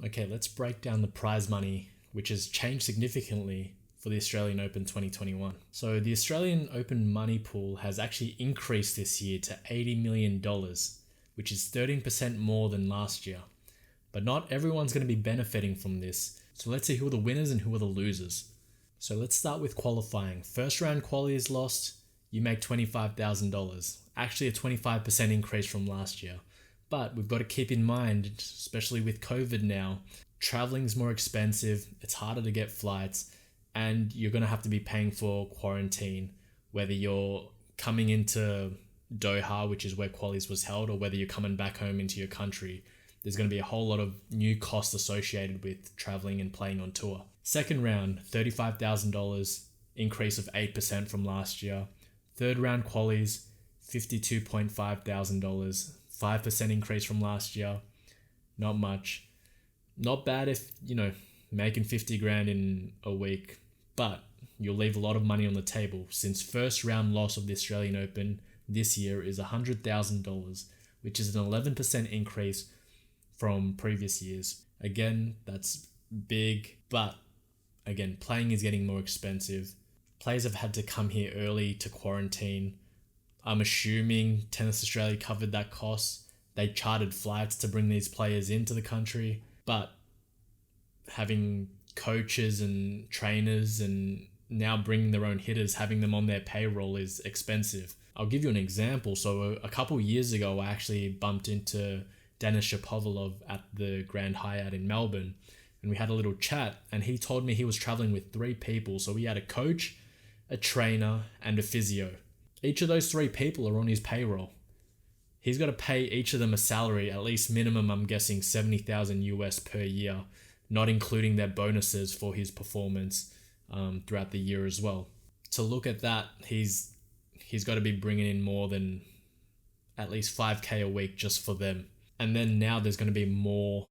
Okay, let's break down the prize money, which has changed significantly for the Australian Open 2021. So the Australian Open money pool has actually increased this year to $80 million, which is 13% more than last year. But not everyone's going to be benefiting from this. So let's see who are the winners and who are the losers. So let's start with qualifying. First round quali is lost, you make $25,000. Actually a 25% increase from last year. But we've got to keep in mind, especially with COVID now, traveling's more expensive, it's harder to get flights, and you're going to have to be paying for quarantine, whether you're coming into Doha, which is where qualis was held, or whether you're coming back home into your country. There's going to be a whole lot of new costs associated with traveling and playing on tour. Second round, $35,000, increase of 8% from last year. Third round qualis, $52,500, 5% increase from last year. Not much. Not bad if, making 50 grand in a week, but you'll leave a lot of money on the table since first round loss of the Australian Open this year is $100,000, which is an 11% increase from previous years. Again, that's big, but again, playing is getting more expensive. Players have had to come here early to quarantine. I'm assuming Tennis Australia covered that cost. They chartered flights to bring these players into the country, but having coaches and trainers and now bringing their own hitters, having them on their payroll is expensive. I'll give you an example. So a couple years ago, I actually bumped into Denis Shapovalov at the Grand Hyatt in Melbourne, and we had a little chat, and he told me he was traveling with 3 people. So he had a coach, a trainer, and a physio. Each of those 3 people are on his payroll. He's got to pay each of them a salary, at least minimum, I'm guessing $70,000 US per year, not including their bonuses for his performance throughout the year as well. To look at that, he's got to be bringing in more than at least $5,000 a week just for them. And then now there's going to be more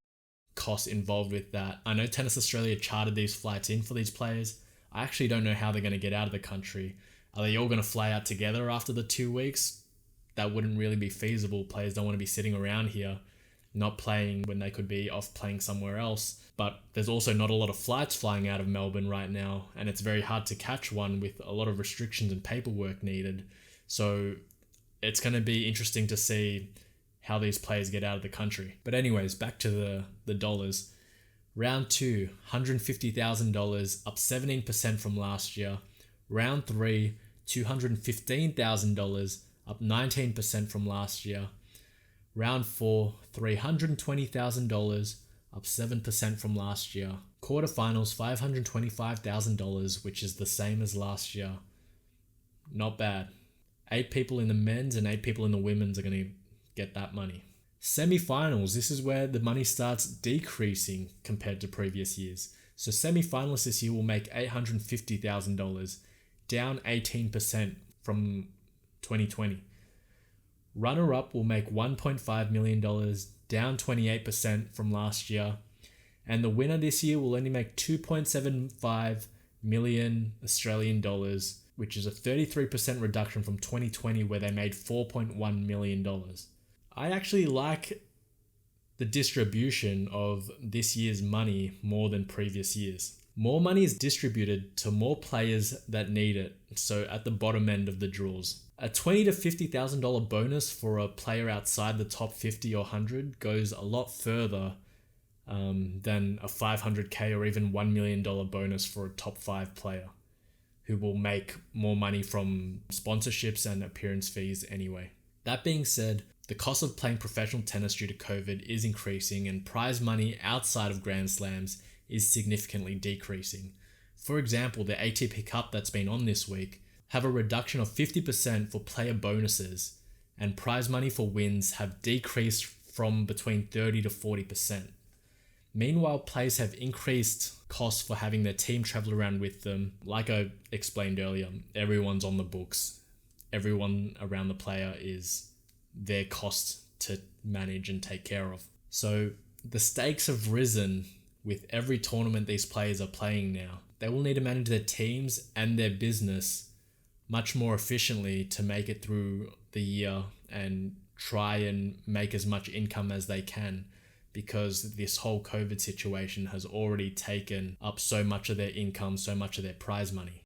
costs involved with that. I know Tennis Australia chartered these flights in for these players. I actually don't know how they're going to get out of the country. Are they all going to fly out together after the 2 weeks? That wouldn't really be feasible. Players don't want to be sitting around here not playing when they could be off playing somewhere else. But there's also not a lot of flights flying out of Melbourne right now, and it's very hard to catch one with a lot of restrictions and paperwork needed. So it's going to be interesting to see how these players get out of the country. But anyways, back to the dollars. Round 2, $150,000, up 17% from last year. Round 3, $215,000, up 19% from last year. Round 4, $320,000, up 7% from last year. Quarterfinals, $525,000, which is the same as last year. Not bad. 8 people in the men's and 8 people in the women's are going to get that money. Semi-finals, this is where the money starts decreasing compared to previous years. So semi-finalists this year will make $850,000, down 18% from 2020. Runner-up will make $1.5 million, down 28% from last year. And the winner this year will only make 2.75 million Australian dollars, which is a 33% reduction from 2020 where they made $4.1 million. I actually like the distribution of this year's money more than previous years. More money is distributed to more players that need it, so at the bottom end of the draws. A $20,000 to $50,000 bonus for a player outside the top 50 or 100 goes a lot further than a $500,000 or even $1 million bonus for a top 5 player who will make more money from sponsorships and appearance fees anyway. That being said, the cost of playing professional tennis due to COVID is increasing, and prize money outside of Grand Slams is significantly decreasing. For example, the ATP Cup that's been on this week have a reduction of 50% for player bonuses, and prize money for wins have decreased from between 30 to 40%. Meanwhile, players have increased costs for having their team travel around with them. Like I explained earlier, everyone's on the books. Everyone around the player is their cost to manage and take care of. So the stakes have risen with every tournament these players are playing now. They will need to manage their teams and their business much more efficiently to make it through the year and try and make as much income as they can, because this whole COVID situation has already taken up so much of their income, so much of their prize money.